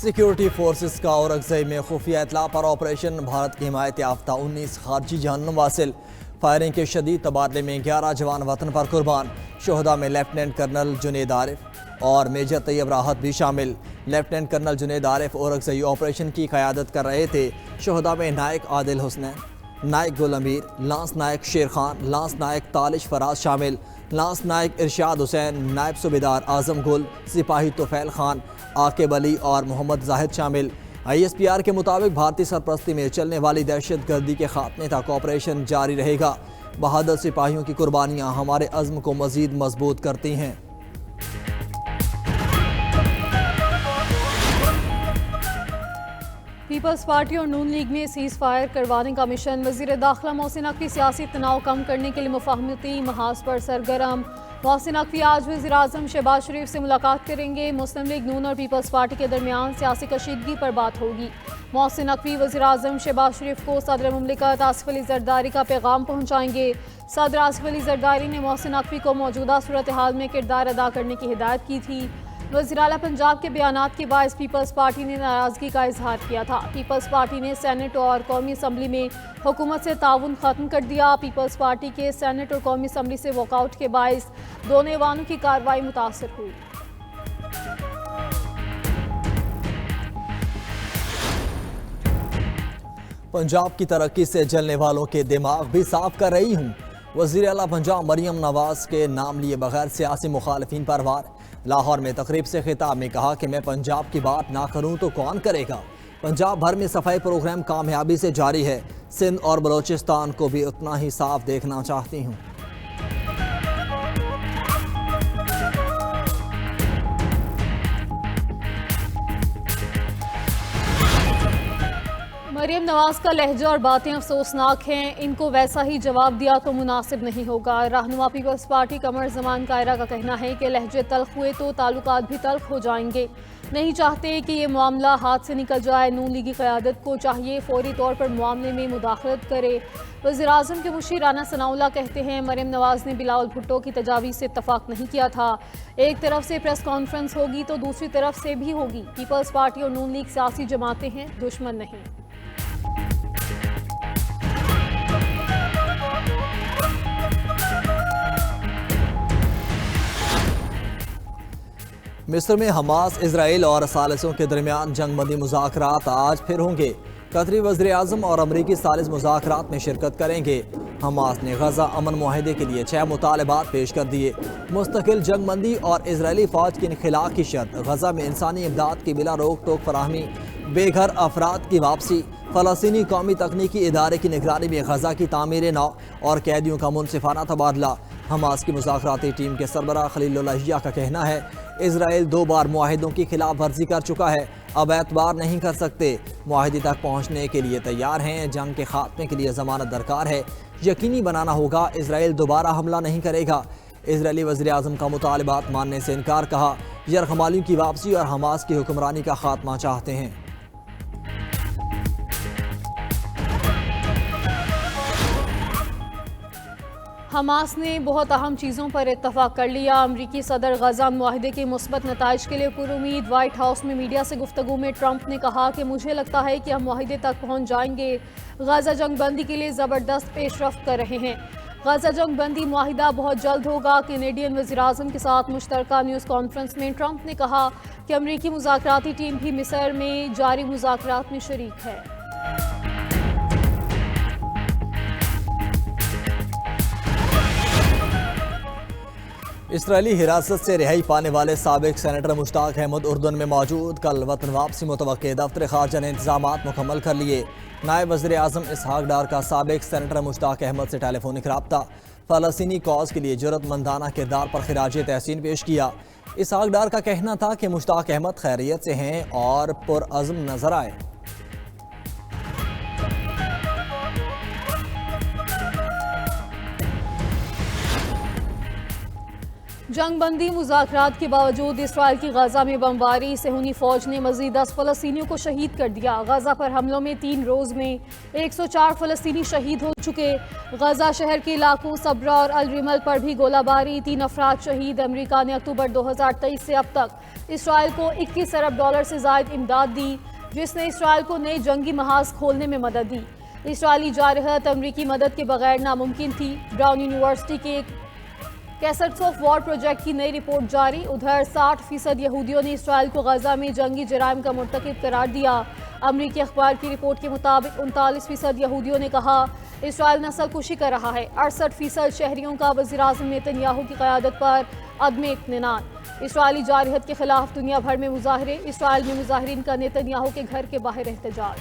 Security forces کا اورکزئی میں خفیہ اطلاع پر آپریشن، بھارت کی حمایت یافتہ 19 خارجی جہنم واصل، فائرنگ کے شدید تبادلے میں 11 جوان وطن پر قربان، شہداء میں لیفٹیننٹ کرنل جنید عارف اور میجر طیب راحت بھی شامل۔ لیفٹیننٹ کرنل جنید عارف اورکزئی آپریشن کی قیادت کر رہے تھے۔ شہداء میں نائک عادل حسنین، نائک گل امیر، لانس نائک شیر خان، لانس نائک تالش فراز شامل، لانس نائک ارشاد حسین، نائب صوبیدار اعظم گل، سپاہی طفیل خان، عاقب علی اور محمد زاہد شامل۔ ISPR کے مطابق بھارتی سرپرستی میں چلنے والی دہشت گردی کے خاتمے تک آپریشن جاری رہے گا۔ بہادر سپاہیوں کی قربانیاں ہمارے عزم کو مزید مضبوط کرتی ہیں۔ پیپلز پارٹی اور نون لیگ میں سیز فائر کروانے کا مشن، وزیر داخلہ محسن نقوی سیاسی تناؤ کم کرنے کے لیے مفاہمتی محاذ پر سرگرم۔ محسن نقوی آج وزیر اعظم شہباز شریف سے ملاقات کریں گے۔ مسلم لیگ نون اور پیپلز پارٹی کے درمیان سیاسی کشیدگی پر بات ہوگی۔ محسن نقوی وزیر اعظم شہباز شریف کو صدر مملکت آصف علی زرداری کا پیغام پہنچائیں گے۔ صدر آصف علی زرداری نے محسن نقوی کو موجودہ صورتحال میں کردار ادا کرنے کی ہدایت کی تھی۔ وزیر اعلیٰ پنجاب کے بیانات کے باعث پیپلز پارٹی نے ناراضگی کا اظہار کیا تھا۔ پیپلز پارٹی نے سینٹ اور قومی اسمبلی میں حکومت سے تعاون ختم کر دیا۔ پیپلز پارٹی کے سینٹ اور قومی اسمبلی سے واک آؤٹ کے باعث دونوں ایوانوں کی کارروائی متاثر ہوئی۔ پنجاب کی ترقی سے جلنے والوں کے دماغ بھی صاف کر رہی ہوں، وزیر اعلیٰ پنجاب مریم نواز کے نام لیے بغیر سیاسی مخالفین پر وار۔ لاہور میں تقریب سے خطاب میں کہا کہ میں پنجاب کی بات نہ کروں تو کون کرے گا۔ پنجاب بھر میں صفائی پروگرام کامیابی سے جاری ہے، سندھ اور بلوچستان کو بھی اتنا ہی صاف دیکھنا چاہتی ہوں۔ مریم نواز کا لہجہ اور باتیں افسوسناک ہیں، ان کو ویسا ہی جواب دیا تو مناسب نہیں ہوگا۔ رہنما پیپلز پارٹی قمر زمان قائرہ کا کہنا ہے کہ لہجے تلخ ہوئے تو تعلقات بھی تلخ ہو جائیں گے، نہیں چاہتے کہ یہ معاملہ ہاتھ سے نکل جائے۔ نون لیگی قیادت کو چاہیے فوری طور پر معاملے میں مداخلت کرے۔ وزیر اعظم کے مشیر رانا ثناء اللہ کہتے ہیں مریم نواز نے بلاول بھٹو کی تجاویز سے اتفاق نہیں کیا تھا، ایک طرف سے پریس کانفرنس ہوگی تو دوسری طرف سے بھی ہوگی۔ پیپلز پارٹی اور نون لیگ سیاسی جماعتیں ہیں، دشمن نہیں۔ مصر میں حماس، اسرائیل اور ثالثوں کے درمیان جنگ بندی مذاکرات آج پھر ہوں گے۔ قطری وزیر اعظم اور امریکی ثالث مذاکرات میں شرکت کریں گے۔ حماس نے غزہ امن معاہدے کے لیے 6 مطالبات پیش کر دیے، مستقل جنگ بندی اور اسرائیلی فوج کی انخلاء کی شرط، غزہ میں انسانی امداد کی بلا روک ٹوک فراہمی، بے گھر افراد کی واپسی، فلسطینی قومی تکنیکی ادارے کی نگرانی میں غزہ کی تعمیر نو اور قیدیوں کا منصفانہ تبادلہ۔ حماس کی مذاکراتی ٹیم کے سربراہ خلیل اللہ کا کہنا ہے اسرائیل 2 بار معاہدوں کی خلاف ورزی کر چکا ہے، اب اعتبار نہیں کر سکتے، معاہدے تک پہنچنے کے لیے تیار ہیں، جنگ کے خاتمے کے لیے ضمانت درکار ہے، یقینی بنانا ہوگا اسرائیل دوبارہ حملہ نہیں کرے گا۔ اسرائیلی وزیر اعظم کا مطالبات ماننے سے انکار، کہا یرغمالیوں کی واپسی اور حماس کی حکمرانی کا خاتمہ چاہتے ہیں۔ حماس نے بہت اہم چیزوں پر اتفاق کر لیا۔ امریکی صدر غزہ معاہدے کے مثبت نتائج کے لیے پر امید۔ وائٹ ہاؤس میں میڈیا سے گفتگو میں ٹرمپ نے کہا کہ مجھے لگتا ہے کہ ہم معاہدے تک پہنچ جائیں گے، غزہ جنگ بندی کے لیے زبردست پیش رفت کر رہے ہیں، غزہ جنگ بندی معاہدہ بہت جلد ہوگا۔ کینیڈین وزیر اعظم کے ساتھ مشترکہ نیوز کانفرنس میں ٹرمپ نے کہا کہ امریکی مذاکراتی ٹیم بھی مصر میں جاری مذاکرات میں شریک ہے۔ اسرائیلی حراست سے رہائی پانے والے سابق سینیٹر مشتاق احمد اردن میں موجود، کل وطن واپسی متوقع، دفتر خارجہ نے انتظامات مکمل کر لیے۔ نائب وزیر اعظم اسحاق ڈار کا سابق سینیٹر مشتاق احمد سے ٹیلی فونک رابطہ، فلسطینی کاز کے لیے جرأت مندانہ کردار پر خراج تحسین پیش کیا۔ اسحاق ڈار کا کہنا تھا کہ مشتاق احمد خیریت سے ہیں اور پرعزم نظر آئے۔ जंग बंदी मुज़ाकरात के बावजूद इसराइल की गजा में बमबारी, सेहूनी फौज ने मजीद 10 फलस्तीनियों को शहीद कर दिया। गजा पर हमलों में 3 रोज में 104 फलस्तीनी शहीद हो चुके। गजा शहर के इलाकों सबरा और अल रिमल पर भी गोलाबारी, 3 अफराद शहीद। अमेरिका ने अक्टूबर 2023 से अब तक इसराइल को $21 अरब से ज़ायद इमदाद दी, जिसने इसराइल को नए जंगी महाज खोलने में मदद दी। इसराइली जारहत अमरीकी मदद के बगैर नामुमकिन थी। ब्राउन यूनिवर्सिटी के कैसेट्स ऑफ वॉर प्रोजेक्ट की नई रिपोर्ट जारी। उधर 60% यहूदियों ने इसराइल को गजा में जंगी जराइम का मुर्तकिब करार दिया। अमरीकी अखबार की रिपोर्ट के मुताबिक 39% यहूदियों ने कहा इसराइल नस्ल कुशी कर रहा है। 68% शहरियों का वज़ीर-ए-आज़म नेतन्याहू की क़यादत पर अदम इत्मीनान। इसराइली जारहत के खिलाफ दुनिया भर में मुजाहरे, इसराइल में मुजाहिरीन का नेतन्याहू के घर के बाहर एहतजाज।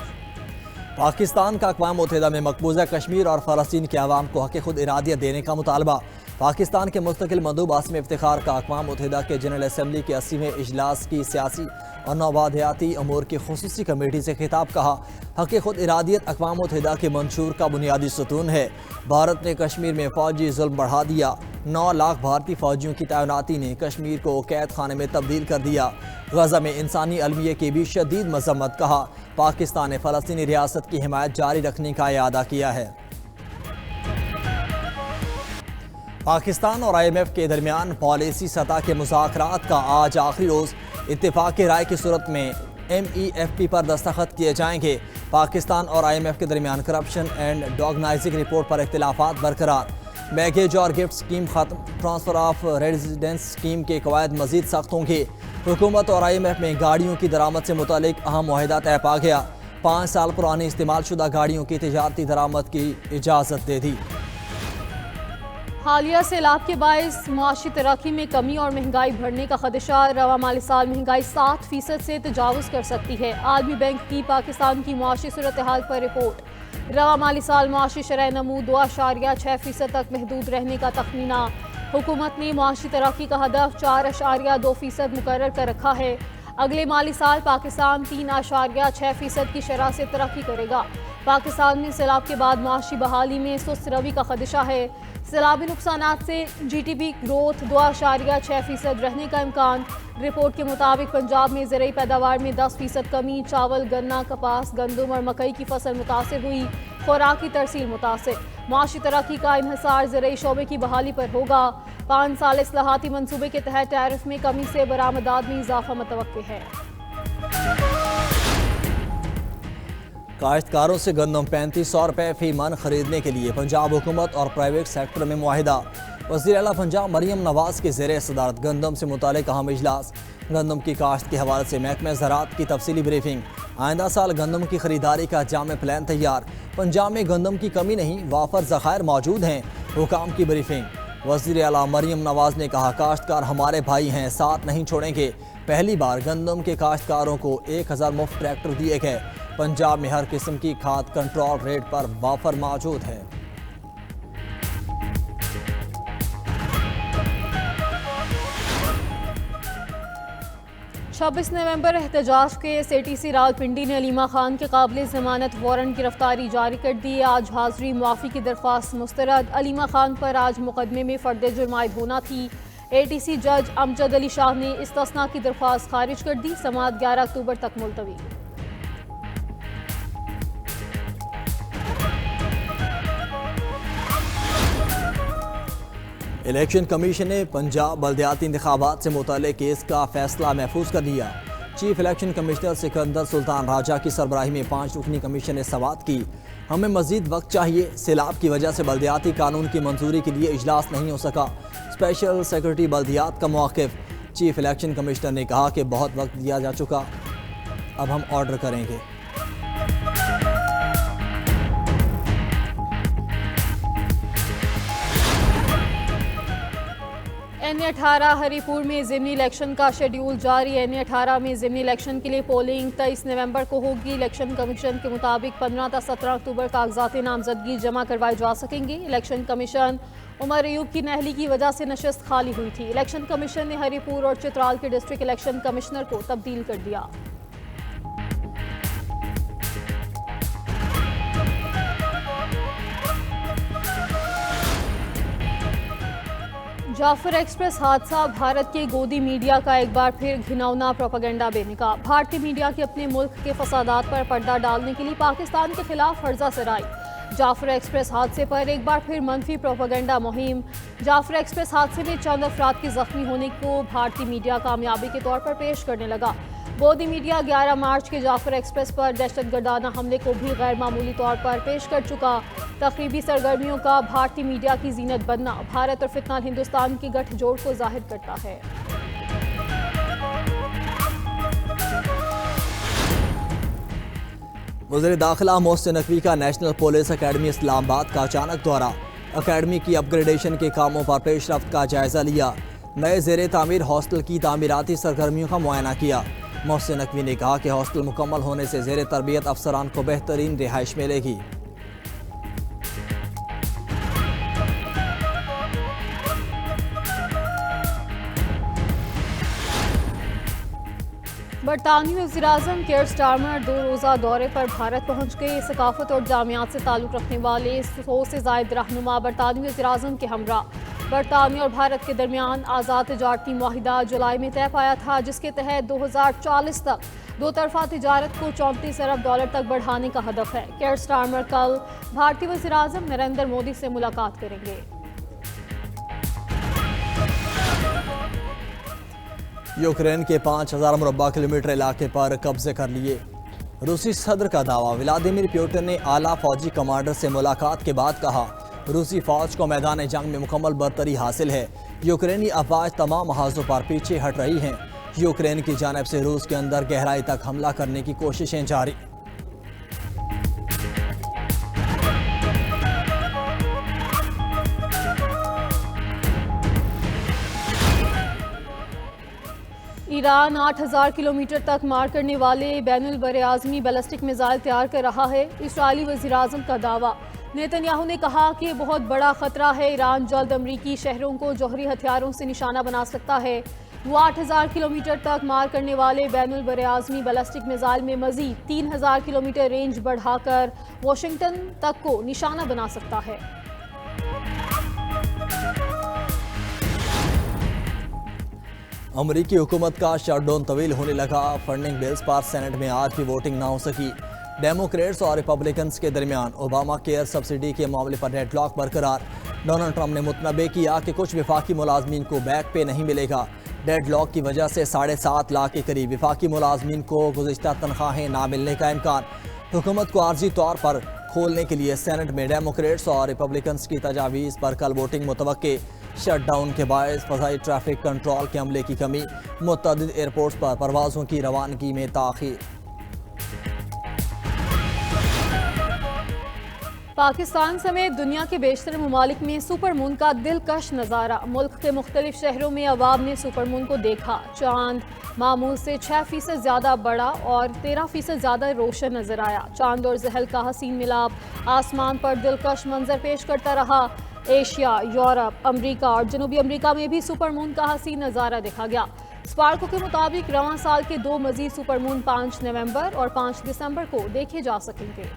पाकिस्तान का अक़वाम मुत्तहिदा में मकबूजा कश्मीर और फ़लस्तीन के अवाम को हक़ खुद इरादियत देने का मुतालबा। पाकिस्तान के मुस्तकिल मदूब आसिम इफ्तिखार का अक़वाम मुत्तहिदा के जनरल असम्बली के 80वें इजलास की सियासी और नौबादियाती अमूर की खुसूसी कमेटी से खिताब कहा, हक़ खुद इरादियत अक़वाम मुत्तहिदा के मंशूर का बुनियादी सतून है। भारत ने कश्मीर में फ़ौजी जुल्म बढ़ा दिया। 9 लाख भारतीय फ़ौजियों की तैनाती ने कश्मीर को कैद खाने में तब्दील कर दिया। गजा में इंसानी अलमिया की भी शदीद मज़म्मत। कहा, पाकिस्तान ने फ़लस्तीनी रियासत की हिमायत जारी रखने का इरादा किया है। पाकिस्तान और IMF के दरमियान पॉलिसी सतह के मुज़ाकरात का आज आखिरी रोज़। इत्तेफाक की राय की सूरत में MEFP पर दस्तखत किए जाएंगे। पाकिस्तान और IMF के दरमियान करप्शन एंड डॉगनाइजिंग रिपोर्ट पर इख्तिलाफात बरकरार। बैगेज और गिफ्ट स्कीम खत्म, ट्रांसफ़र ऑफ रेजिडेंस स्कीम के कवायद मज़ीद सख्त होंगे। हुकूमत और IMF में गाड़ियों की दरामद से मुतालिक अहम मुआहिदा तय पा गया। 5 साल पुरानी इस्तेमाल शुदा गाड़ियों की तिजारती दरामद की इजाज़त दे दी। हालिया सैलाब के बायस मुआशी तरक्की में कमी और महंगाई बढ़ने का खदशा। रवा माली साल महंगाई 7% से तजावुज़ कर सकती है। आलमी बैंक की पाकिस्तान की मुआशी सूरत हाल पर रिपोर्ट। रवा माली साल मुआशी शरह नमू 2.6% तक महदूद रहने का तखमीना। हुकूमत ने मुआशी तरक्की का हदफ 4.2% मुकर्रर कर रखा है। अगले माली साल पाकिस्तान 3.6% की शरह से तरक्की करेगा। पाकिस्तान में सैलाब के बाद मुआशी बहाली में सुस्त रवी का खदशा है। सैलाबी नुकसानात से GDP ग्रोथ 2.6% रहने का इम्कान। रिपोर्ट के मुताबिक पंजाब में ज़रई पैदावार में 10% कमी। चावल, गन्ना, कपास, गंदम और मकई की फसल मुतासिर हुई। खुराकी तरसील मुतासिर। मुआशी तरक्की का इन्हिसार ज़रई शोबे की बहाली पर होगा। 5 साल इस्लाहाती मनसूबे के तहत टैरिफ में कमी से बरामदात में इजाफा मुतवक्किल है। काश्तकारों से गंदम 3500 रुपये फी मन खरीदने के लिए पंजाब हुकूमत और प्राइवेट सेक्टर में मुआहिदा। वज़ीर आला पंजाब मरियम नवाज के ज़ेर सदारत गंदम से मुतालिक अहम इजलास। गंदम की काश्त के हवाले से महकमा ज़राअत की तफसीली ब्रीफिंग। आइंदा साल गंदम की खरीदारी का जामे प्लान तैयार। पंजाब में गंदम की कमी नहीं, वाफर ज़खायर मौजूद हैं। हुकाम की ब्रीफिंग। वज़ीर आला मरियम नवाज ने कहा, काश्तकार हमारे भाई हैं, साथ नहीं छोड़ेंगे। पहली बार गंदम के काश्तकारों को 1000 मुफ्त ट्रैक्टर दिए गए। पंजाब में हर किस्म की खाद कंट्रोल रेट पर वाफर मौजूद है। छब्बीस नवंबर एहतजाज के ATC रावलपिंडी ने अलीमा खान के काबिल ज़मानत वारंट गिरफ्तारी जारी कर दी। आज हाजिरी मुआफ़ी की दरख्वास्त मुस्तरद। अलीमा खान पर आज मुकदमे में फ़र्द जुर्म आयद होना थी। ATC जज अमजद अली शाह ने इस्तिस्ना की दरख्वास्त खारिज कर दी। समाअत 11 अक्टूबर तक मुलतवी। इलेक्शन कमीशन ने पंजाब बल्दियाती इंतखाबात से मुतल्लिक़ केस का फैसला महफूज कर लिया। Chief election commissioner Sikandar Sultan Raja की सरबराही में 5 रुकनी कमीशन ने समाअत की। हमें मज़ीद वक्त चाहिए। सैलाब की वजह से बल्दियाती कानून की मंजूरी के लिए इजलास नहीं हो सका। स्पेशल सेक्रेटरी बल्दियात का मौक़िफ़। चीफ इलेक्शन कमिश्नर ने कहा कि बहुत वक्त दिया जा चुका, अब हम ऑर्डर करेंगे। NA-18 हरीपुर में ज़िमनी इलेक्शन का शेड्यूल जारी। NA-18 में ज़िमनी इलेक्शन के लिए पोलिंग 23 नवंबर को होगी। इलेक्शन कमीशन के मुताबिक 15 से 17 अक्टूबर कागजात नामजदगी जमा करवाए जा सकेंगे। इलेक्शन कमीशन उमर अयूब की नहली की वजह से नशस्त खाली हुई थी। इलेक्शन कमीशन ने हरीपुर और चित्राल के डिस्ट्रिक्ट इलेक्शन कमिश्नर को तब्दील कर दिया। जाफर एक्सप्रेस हादसा भारत के गोदी मीडिया का एक बार फिर घिनौना प्रोपेगेंडा बेनकाब। भारतीय मीडिया के अपने मुल्क के फसादात पर पर्दा डालने के लिए पाकिस्तान के खिलाफ हर्जा सराई। जाफर एक्सप्रेस हादसे पर एक बार फिर मनफी प्रोपेगेंडा मुहिम। जाफर एक्सप्रेस हादसे में चंद अफराद के जख्मी होने को भारतीय मीडिया कामयाबी के तौर पर पेश करने लगा। गोदी मीडिया 11 मार्च के जाफर एक्सप्रेस पर दहशतगर्दाना हमले को भी गैर मामूली तौर पर पेश कर चुका। तकरीबी सरगर्मियों का भारतीय मीडिया की जीनत बनना भारत और फितना हिंदुस्तान के गठजोड़ को जाहिर करता है। वज़ीर दाखिला मोहसिन नकवी का नेशनल पुलिस अकेडमी इस्लामाबाद का अचानक दौरा। अकेडमी की अपग्रेडेशन के कामों पर पेशरफ्त का जायजा लिया। नए ज़ेर तामीर हॉस्टल की तामीराती सरगर्मियों का मुआयना किया। मोहसिन नकवी ने कहा कि हॉस्टल मुकम्मल होने से ज़ेर तरबियत अफसरान को बेहतरीन रिहाइश मिलेगी। बरतानवी वज़ीर-ए-आज़म केयर स्टारमर 2 रोज़ा दौरे पर भारत पहुंच गए। सकाफत और जामियात से ताल्लुक़ रखने वाले 100 से ज़ायद रहनुमा बरतानवी वज़ीर-ए-आज़म के हमरा। बरतानिया और भारत के दरमियान आज़ाद तिजारती मुआहिदा जुलाई में तय पाया था, जिसके तहत 2040 तक दो तरफा तिजारत को $34 अरब तक बढ़ाने का हदफ है। केयर स्टारमर कल भारतीय वज़ीर-ए-आज़म नरेंद्र मोदी से मुलाकात करेंगे। यूक्रेन के 5000 मुरब्बा किलोमीटर इलाके पर कब्जे कर लिए। रूसी सदर का दावा। व्लादिमीर पुतिन ने आला फौजी कमांडर से मुलाकात के बाद कहा, रूसी फौज को मैदान जंग में मुकम्मल बर्तरी हासिल है। यूक्रेनी अफवाज तमाम महाजों पर पीछे हट रही हैं। यूक्रेन की जानिब से रूस के अंदर गहराई तक हमला करने की कोशिशें जारी। ईरान 8000 किलोमीटर तक मार करने वाले बैनुल बरआज़मी बैलिस्टिक मिसाइल तैयार कर रहा है। इस्राईली वज़ीर-ए-आज़म का दावा। नेतन्याहू ने कहा कि बहुत बड़ा खतरा है, ईरान जल्द अमरीकी शहरों को जौहरी हथियारों से निशाना बना सकता है। वो 8000 किलोमीटर तक मार करने वाले बैनुल बरआज़मी बैलिस्टिक मिसाइल में मज़ीद 3000 किलोमीटर रेंज बढ़ाकर वाशिंगटन तक को निशाना बना सकता है। अमरीकी हुकूमत का शटडाउन तवील होने लगा। फंडिंग बिल्स पर सेनेट में आज भी वोटिंग ना हो सकी। डेमोक्रेट्स और रिपब्लिकन्स के दरमियान ओबामा केयर सब्सिडी के मामले पर डेडलॉक बरकरार। डोनाल्ड ट्रंप ने मुतनबे किया कि कुछ विफाकी मुलाजमीन को बैक पे नहीं मिलेगा। डेडलॉक की वजह से 7.5 लाख के करीब विफाकी मुलाजमीन को गुज़िश्ता तनख्वाहें ना मिलने का इम्कान। हुकूमत को आर्जी तौर पर खोलने के लिए सेनेट में डेमोक्रेट्स और रिपब्लिकन्स की तजावीज़ पर कल वोटिंग मुतवक्के। शटडाउन के बायस फ़ज़ाई ट्रैफिक कंट्रोल के अमले की कमी, मुतअद्दिद एयरपोर्ट्स पर परवाज़ों की रवानगी में ताख़ीर। पाकिस्तान समेत दुनिया के बेशतर ममालिक में सुपर मून का दिलकश नज़ारा। मुल्क के मुख्तलिफ शहरों में अवाम ने सुपर मून को देखा। चांद मामूल से 6% ज़्यादा बड़ा और 13% ज़्यादा रोशन नजर आया। चांद और ज़हल का हसीन मिलाप आसमान पर दिलकश मंजर पेश करता रहा। एशिया, यूरोप, अमरीका और जनूबी अमरीका में भी सुपर मून का हसीन नज़ारा देखा गया। स्पार्को के मुताबिक रवां साल के 2 मज़ीद सुपर मून 5 नवंबर और 5 दिसंबर को देखे जा सकेंगे।